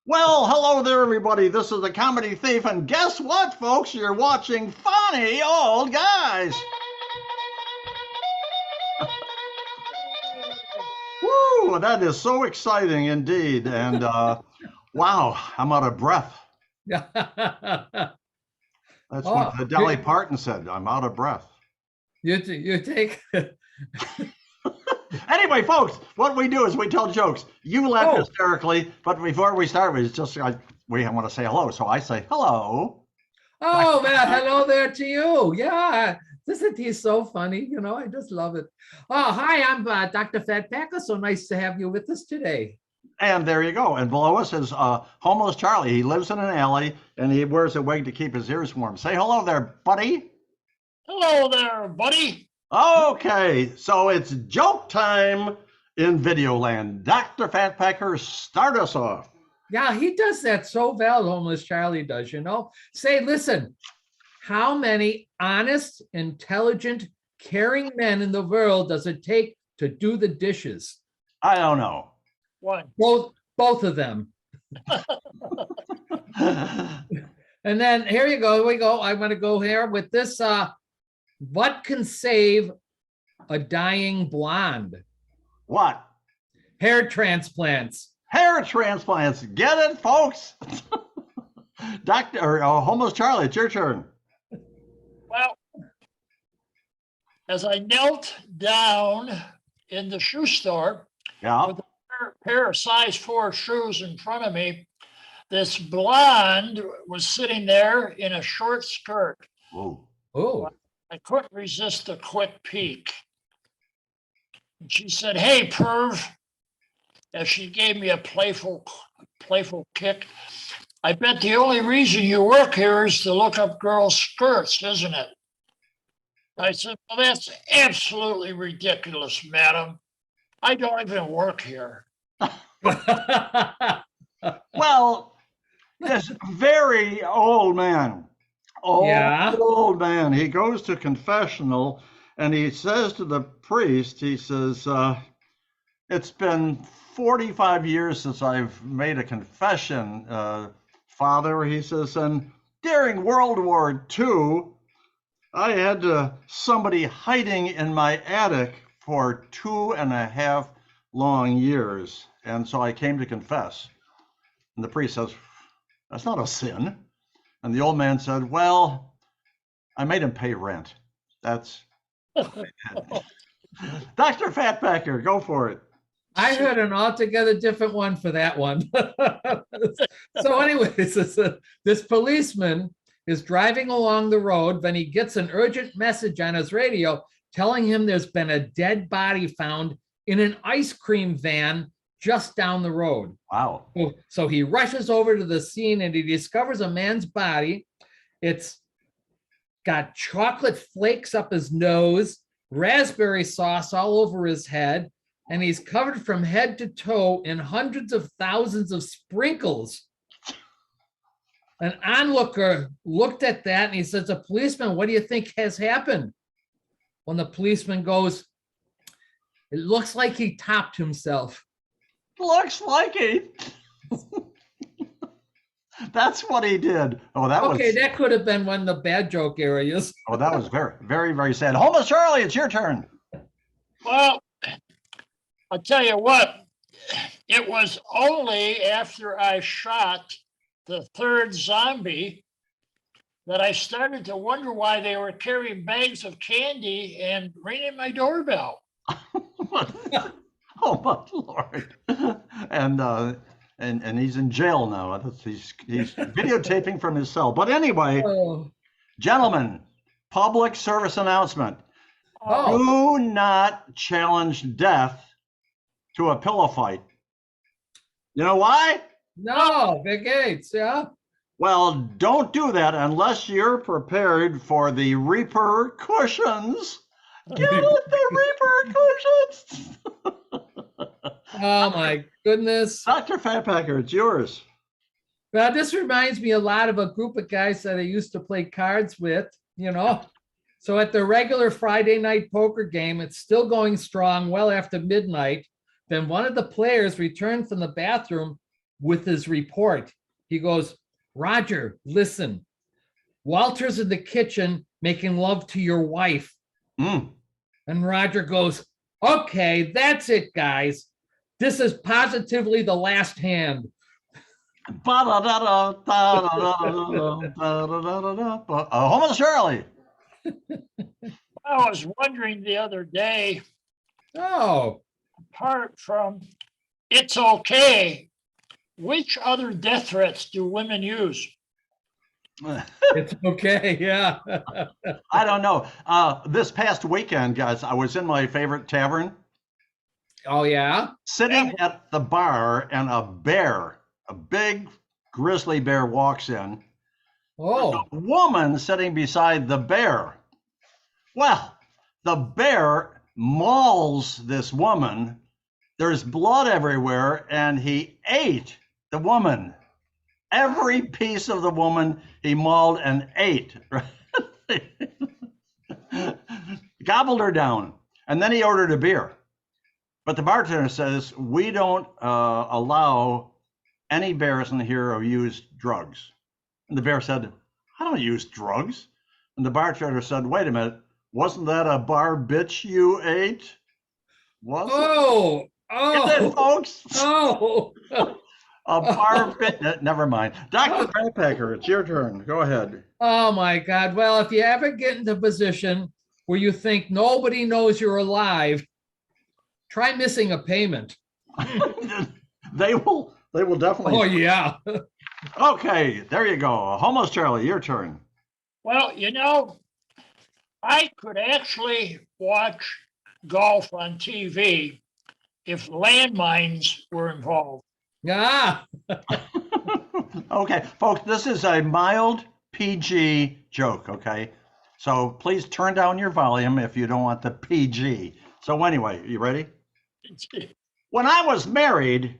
Well, hello there, everybody. This is the Comedy Thief, and guess what, folks? You're watching funny old guys. Woo! That is so exciting indeed. And wow, I'm out of breath. That's what the Dolly Parton said. I'm out of breath. You take. Anyway, folks, what we do is we tell jokes. You laugh hysterically, but before we start, we just we want to say hello. So I say hello. Oh man, hello there to you. Yeah, isn't he so funny? You know, I just love it. Oh, hi, I'm Dr. Fat Packer. So nice to have you with us today. And there you go. And below us is homeless Charlie. He lives in an alley and he wears a wig to keep his ears warm. Say hello there, buddy. Hello there, buddy. Okay, so it's joke time in Videoland. Dr. Fat Packer, start us off. Yeah, he does that so well, homeless Charlie does, you know. Say, listen, how many honest, intelligent, caring men in the world does it take to do the dishes? I don't know. One. Both of them. And then here you go. Here we go. I want to go here with this. What can save a dying blonde? What? Hair transplants. Hair transplants. Get it, folks? Homeless Charlie, it's your turn. Well, as I knelt down in the shoe store with a pair of size 4 shoes in front of me, this blonde was sitting there in a short skirt. Whoa. Oh. I couldn't resist a quick peek. And she said, "Hey, perv," as she gave me a playful kick. "I bet the only reason you work here is to look up girls' skirts, isn't it?" I said, "Well, that's absolutely ridiculous, madam. I don't even work here." Well, this very old man, old man, he goes to confessional and he says to the priest, he says, "It's been 45 years since I've made a confession, Father," he says, "and during World War II, I had somebody hiding in my attic for 2.5 long years. And so I came to confess." And the priest says, "That's not a sin." And the old man said, "Well, I made him pay rent. That's..." Dr. Fatpacker, go for it. I heard an altogether different one for that one. So anyways, this policeman is driving along the road when he gets an urgent message on his radio telling him there's been a dead body found in an ice cream van just down the road. Wow. So he rushes over to the scene and he discovers a man's body. It's got chocolate flakes up his nose, raspberry sauce all over his head, and he's covered from head to toe in hundreds of thousands of sprinkles. An onlooker looked at that and he says, "A policeman, what do you think has happened?" When the policeman goes, "It looks like he topped himself." Looks like it. That's what he did. Oh, that was okay. That could have been one of the bad joke areas. Oh, that was very, very, very sad. Homeless Charlie, it's your turn. Well, I'll tell you what, it was only after I shot the 3rd zombie that I started to wonder why they were carrying bags of candy and ringing my doorbell. Oh my Lord! And he's in jail now. He's videotaping from his cell. But anyway, gentlemen, public service announcement: do not challenge death to a pillow fight. You know why? No, Big Gates, yeah. Well, don't do that unless you're prepared for the repercussions. Get it, the repercussions. Oh my goodness. Dr. Fatpacker, it's yours. Well, this reminds me a lot of a group of guys that I used to play cards with, you know. So at the regular Friday night poker game, it's still going strong well after midnight. Then one of the players returned from the bathroom with his report. He goes, Roger, listen, Walter's in the kitchen making love to your wife. Mm. And Roger goes, okay, that's it, guys. This is positively the last hand. Homo Shirley. I was wondering the other day, Oh, apart from it's okay, which other death threats do women use? it's okay. Yeah. I don't know. This past weekend, guys, I was in my favorite tavern, Oh, yeah. sitting at the bar, and a bear, a big grizzly bear, walks in. Oh, A woman sitting beside the bear. Well, the bear mauls this woman. There's blood everywhere, and he ate the woman. Every piece of the woman he mauled and ate. Gobbled her down. And then he ordered a beer. But the bartender says, we don't allow any bears in here who use drugs. And the bear said, I don't use drugs. And the bartender said, wait a minute, wasn't that a bar bitch you ate? Was it? oh, Get it, oh, folks? oh. A bar bitch. Never mind. Dr. Backpacker, it's your turn. Go ahead. Oh my God. Well, if you ever get into a position where you think nobody knows you're alive, try missing a payment. They will definitely. Oh, yeah. Okay, there you go. Homo Charlie, your turn. Well, I could actually watch golf on TV if landmines were involved. Ah, Okay, folks, this is a mild PG joke, okay? So please turn down your volume if you don't want the PG. So anyway, you ready? When I was married,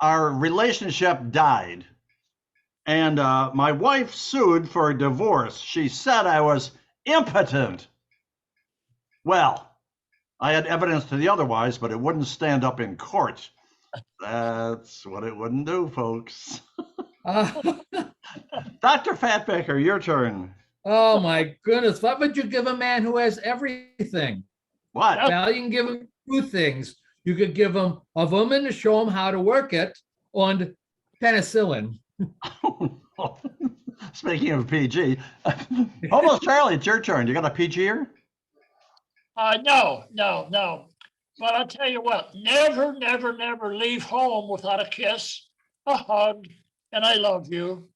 our relationship died. And my wife sued for a divorce. She said I was impotent. Well, I had evidence to the otherwise, but it wouldn't stand up in court. That's what it wouldn't do, folks. Dr. Fatbaker, your turn. oh my goodness. What would you give a man who has everything? What? Well, you can give him two things. You could give him a woman to show him how to work it and penicillin. Speaking of PG, almost Charlie, it's your turn. You got a PG here? No. But I'll tell you what, never, never, never leave home without a kiss, a hug, and I love you.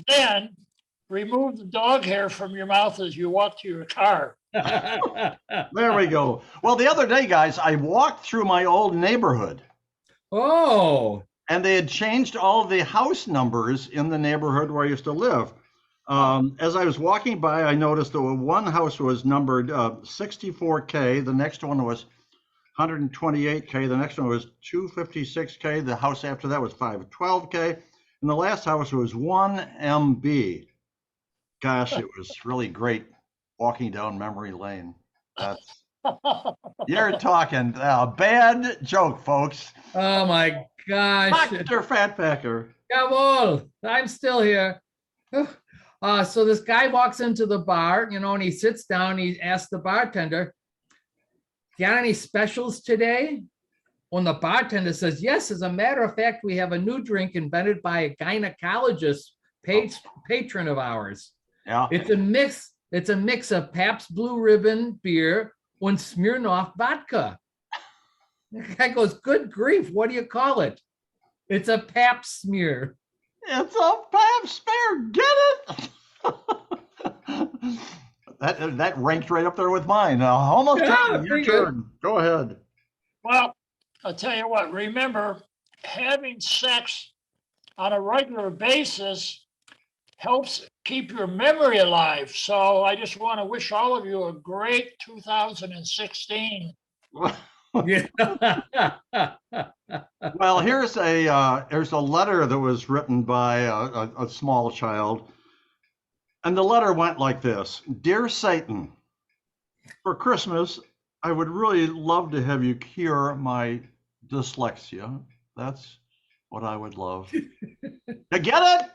Then remove the dog hair from your mouth as you walk to your car. There we go. Well, the other day, guys, I walked through my old neighborhood. Oh. And they had changed all the house numbers in the neighborhood where I used to live. As I was walking by, I noticed that one house was numbered 64K. The next one was 128K. The next one was 256K. The house after that was 512K. And the last house was 1MB. Gosh, it was really great walking down memory lane. That's, you're talking a bad joke, folks. Oh my gosh. Dr. Fatpacker. Jawohl, I'm still here. So this guy walks into the bar, and he sits down, he asks the bartender, got any specials today? When the bartender says, yes, as a matter of fact, we have a new drink invented by a gynecologist, patron of ours. Yeah. It's a mix of Pabst Blue Ribbon beer and Smirnoff vodka. The guy goes, good grief, what do you call it? It's a pap smear. It's a pap smear. Get it? that ranked right up there with mine. Almost your turn. Go ahead. Well, I'll tell you what, remember, having sex on a regular basis helps keep your memory alive. So I just want to wish all of you a great 2016. Well, here's a letter that was written by a small child, and the letter went like this: Dear Satan, for Christmas, I would really love to have you cure my dyslexia. That's what I would love. To get it?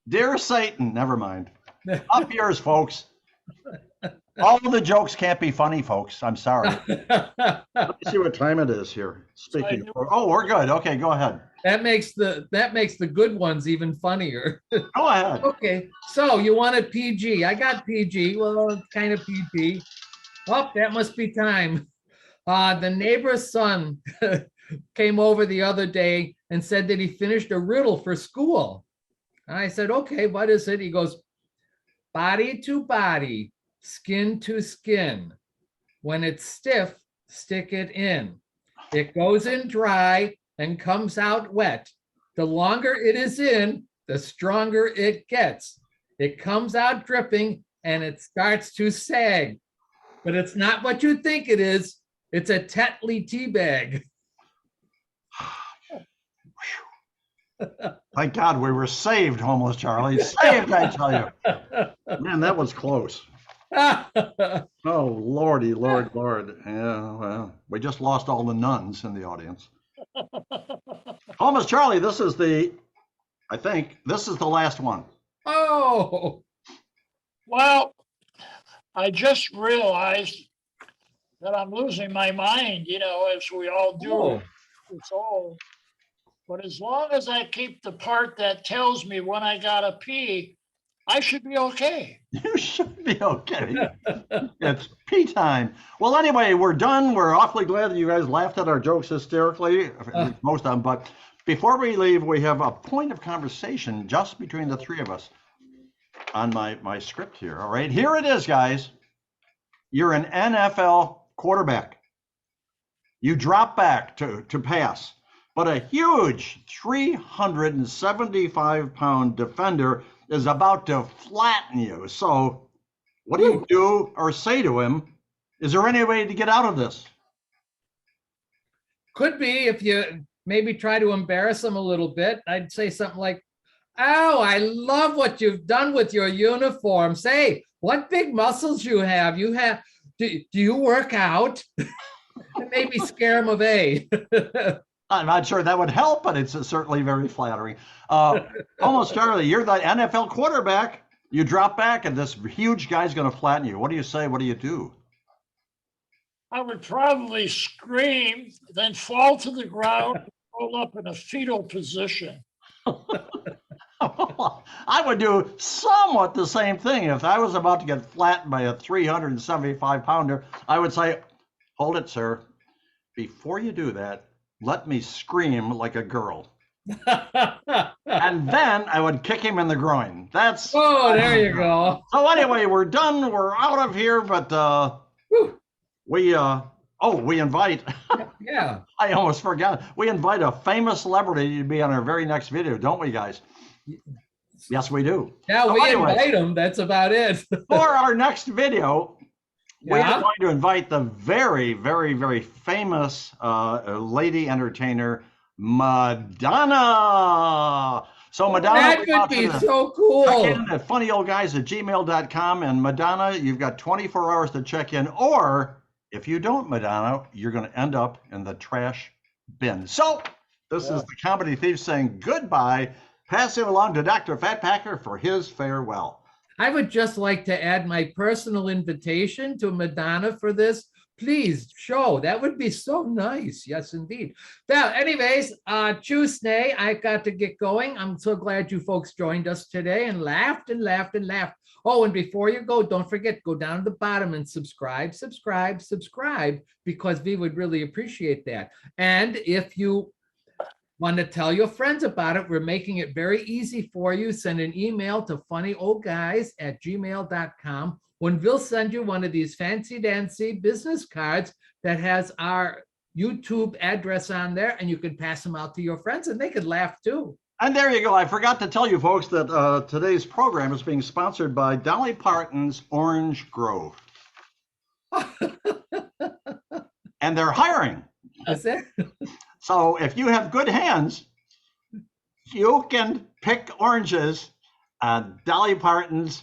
Dear Satan, never mind. Up yours, folks. All of the jokes can't be funny, folks. I'm sorry. Let me see what time it is here. Speaking of, oh, we're good. Okay, go ahead. That makes the good ones even funnier. Go ahead. Okay, so you wanted PG. I got PG. Well, kind of PG. Oh, that must be time. The neighbor's son came over the other day and said that he finished a riddle for school. I said, okay, what is it? He goes, body to body, skin to skin. When it's stiff, stick it in. It goes in dry and comes out wet. The longer it is in, the stronger it gets. It comes out dripping and it starts to sag. But it's not what you think it is. It's a Tetley tea bag. Thank God we were saved, homeless Charlie. Saved, I tell you. Man, that was close. Oh, Lordy, Lord. Yeah, well, we just lost all the nuns in the audience. Homeless Charlie, I think this is the last one. Oh. Well, I just realized that I'm losing my mind, as we all do. Oh. It's all. But as long as I keep the part that tells me when I gotta pee, I should be okay. You should be okay. It's pee time. Well, anyway, we're done. We're awfully glad that you guys laughed at our jokes hysterically, most of them. But before we leave, we have a point of conversation just between the three of us on my script here. All right, here it is, guys. You're an NFL quarterback. You drop back to pass, but a huge 375-pound defender is about to flatten you. So what do you do or say to him? Is there any way to get out of this? Could be if you maybe try to embarrass him a little bit. I'd say something like, oh, I love what you've done with your uniform. Say, what big muscles you have. Do you work out? Maybe scare him away. I'm not sure that would help, but it's certainly very flattering. Almost Charlie, you're the NFL quarterback. You drop back and this huge guy's going to flatten you. What do you say? What do you do? I would probably scream, then fall to the ground, and roll up in a fetal position. I would do somewhat the same thing. If I was about to get flattened by a 375-pounder, I would say, hold it, sir. Before you do that, let me scream like a girl. And then I would kick him in the groin. Oh, there you go. So anyway, we're done. We're out of here, but we invite. Yeah. I almost forgot. We invite a famous celebrity to be on our very next video, don't we, guys? Yes, we do. Yeah, so we anyway, invite them. That's about it. For our next video, we are going to invite the very, very, very famous lady entertainer, Madonna. So Madonna, that could be so cool. Check in at funnyoldguys@gmail.com, and Madonna, you've got 24 hours to check in, or if you don't, Madonna, you're going to end up in the trash bin. So this is the Comedy Thief saying goodbye. Pass it along to Dr. Fat Packer for his farewell. I would just like to add my personal invitation to Madonna for this. Please show. That would be so nice. Yes, indeed. Now, anyways, Tuesday, I've got to get going. I'm so glad you folks joined us today and laughed and laughed and laughed. Oh, and before you go, don't forget, go down to the bottom and subscribe, because we would really appreciate that. And if you want to tell your friends about it, we're making it very easy for you. Send an email to funnyoldguys@gmail.com. When we'll send you one of these fancy dancy business cards that has our YouTube address on there, and you can pass them out to your friends and they could laugh too. And there you go. I forgot to tell you folks that today's program is being sponsored by Dolly Parton's Orange Grove. And they're hiring. Is it? So if you have good hands, you can pick oranges at Dolly Parton's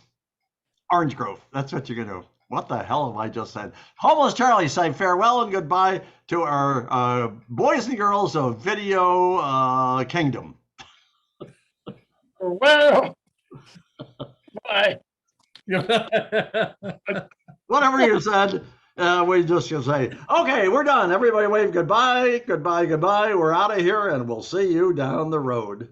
Orange Grove. That's what you're going to do. What the hell have I just said? Homeless Charlie say farewell and goodbye to our boys and girls of Video Kingdom. Well, bye. Whatever you said, we just gonna say, okay, we're done. Everybody wave goodbye, goodbye, goodbye. We're out of here, and we'll see you down the road.